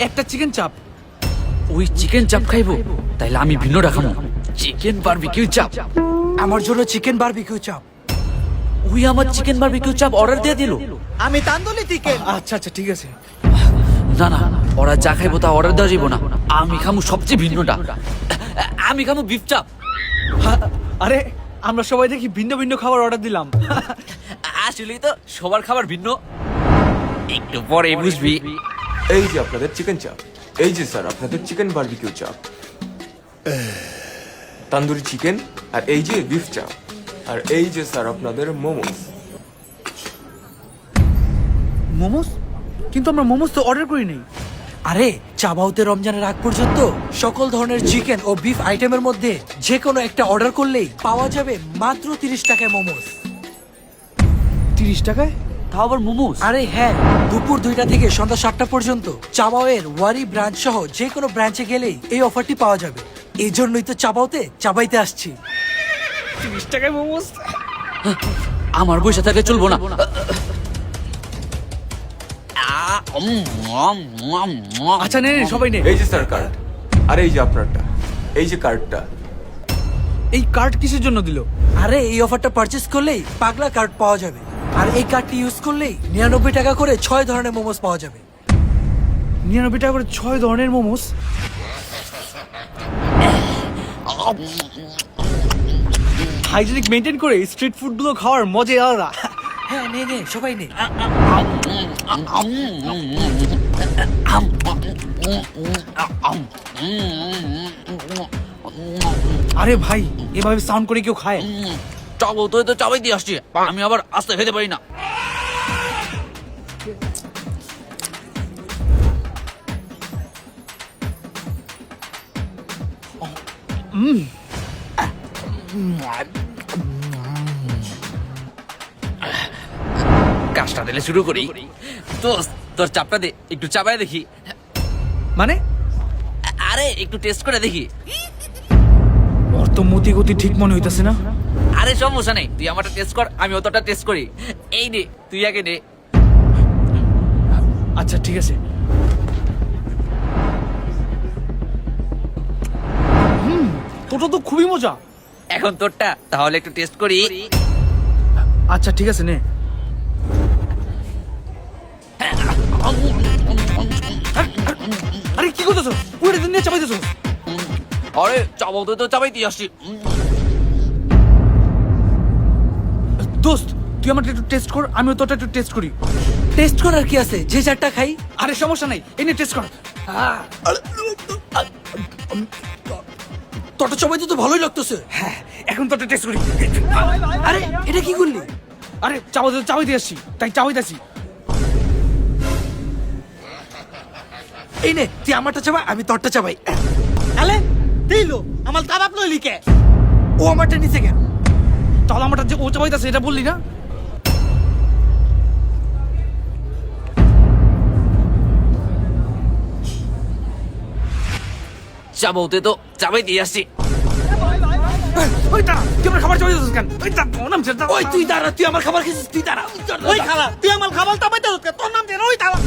একটা চিকেন চাপ। ওই চিকেন চাপ খাইবো, তাইলে আমি ভিন্নটা খামো, চিকেন বারবিকিউ চাপ। আমার জন্য চিকেন বারবিকিউ চাপ। ওই আমার চিকেন বারবিকিউ চাপ অর্ডার দিয়ে দিল। আমি তান্দুলি চিকেন। আচ্ছা আচ্ছা ঠিক আছে। না না, ওরা যা খাইবো তা অর্ডার দেওয়া যাবো না। আমি খামু সবচেয়ে ভিন্নটা, আমি খামু বিফ চাপ। আরে আমরা সবাই দেখি ভিন্ন ভিন্ন খাবার অর্ডার দিলাম। আসলেই তো সবার খাবার ভিন্ন, একটু পরে বুঝবি। এই যে আপনাদের চিকেন চাপ, এই যে স্যার আপনাদের চিকেন বারবিকিউ চাপ, তান্দুরি চিকেন, আর এই যে বিফ চাপ, আর এই যে স্যার আপনাদের মোমোস। মোমোস? কিন্তু আমরা মোমোস তো অর্ডার করি নাই। আরে চাবাউতে রমজানের আগ পর্যন্ত সকল ধরনের চিকেন ও বিফ আইটেমের মধ্যে যে কোনো একটা অর্ডার করলেই পাওয়া যাবে মাত্র 30 টাকায় মোমোস। 30 টাকায়? তাও আবার মোমোস? আরে হ্যাঁ, দুপুর 2টা থেকে সন্ধ্যা 7টা পর্যন্ত চাবাওয়ের ওয়ারি ব্রাঞ্চ সহ যে কোনো ব্রাঞ্চে গেলেই এই অফারটি পাওয়া যাবে। এই জন্যই তো চাবাওতে চাবাইতে আসছি। 30 টাকায় মোমোস? আমার বসে থাকলে চলবো না। আচ্ছা নে নে, সবাই নে। এই যে স্যার কার্ড, আর এই যে আপনারটা, এই যে কার্ডটা। এই কার্ড কিসের জন্য দিল? আরে এই অফারটা পারচেজ করলেই পাগলা কার্ড পাওয়া যাবে, আর এই কার্ডটি ইউজ করলেই 99 টাকা করে 6 ধরনের মোমোস পাওয়া যাবে। 99 টাকা করে 6 ধরনের মোমোস? হাইজেনিক মেনটেন করে স্ট্রিট ফুড গুলো খাওয়ার মজাই আলাদা। হ্যাঁ নে নে, সবাই নে। আরে ভাই, এভাবে সাউন্ড করে কেউ খায়? চাবো তো চাবাই দিয়ে আসছি, আমি আবার আস্তে খেতে পারি না। কাজটা দিলে শুরু করি। দোস্ত, তোর চাপটা দে, একটু চাপায় দেখি। মানে? আরে একটু টেস্ট করে দেখি। ওর তো মতি গতি ঠিক মনে হইতাছে না। আরে সমস্যা নেই, তুই আমারটা টেস্ট কর, আমি অতটা টেস্ট করি। এই নে, তুই আগে নে। আচ্ছা ঠিক আছে। তোটা তো খুবই মজা। এখন তোরটা, তাহলে একটু টেস্ট করি। আচ্ছা ঠিক আছে নে। আরে কি করতেছো? পুরো দিন নিয়ে চাপাইতেছো? আরে চাবো তো চাবাই দিয়ে আসছি। দোস্ত, তুই আমারটা একটু টেস্ট কর, আমিও তোটা একটু টেস্ট করি। টেস্ট করার কি আছে, যে চারটা খাই। আরে সমস্যা নাই, এনে টেস্ট কর। তোটা চাবাইতে তো ভালোই লাগতেছে। হ্যাঁ, এখন তোটা টেস্ট করি। আরে এটা কি করলি? আরে চাবাই দিয়ে আসছি, তাই চাবাইতেছি। এই নে, তুই আমারটা চাবা, আমি তোরটা চাবাই। আলে দিলো আমার কাবাব লইলি কে? ও আমারটা নিচে কেন? তাহলে আমারটা যে ও চাবাইতেছে এটা বললি না? চাবোতে তো চাবাই দিয়ে আসছি। ওই দাঁড়া, তুই আমার খাবার চাবাইতেছিস কেন? ওই দাঁড়া, ওর নাম ছেড়ে দাও। ওই তুই দাঁড়া, তুই আমার খাবার খেয়েছিস, তুই দাঁড়া। ওই খালা তুই আমার খাবার তাবাইতে তোর নাম যেন ওই খালা।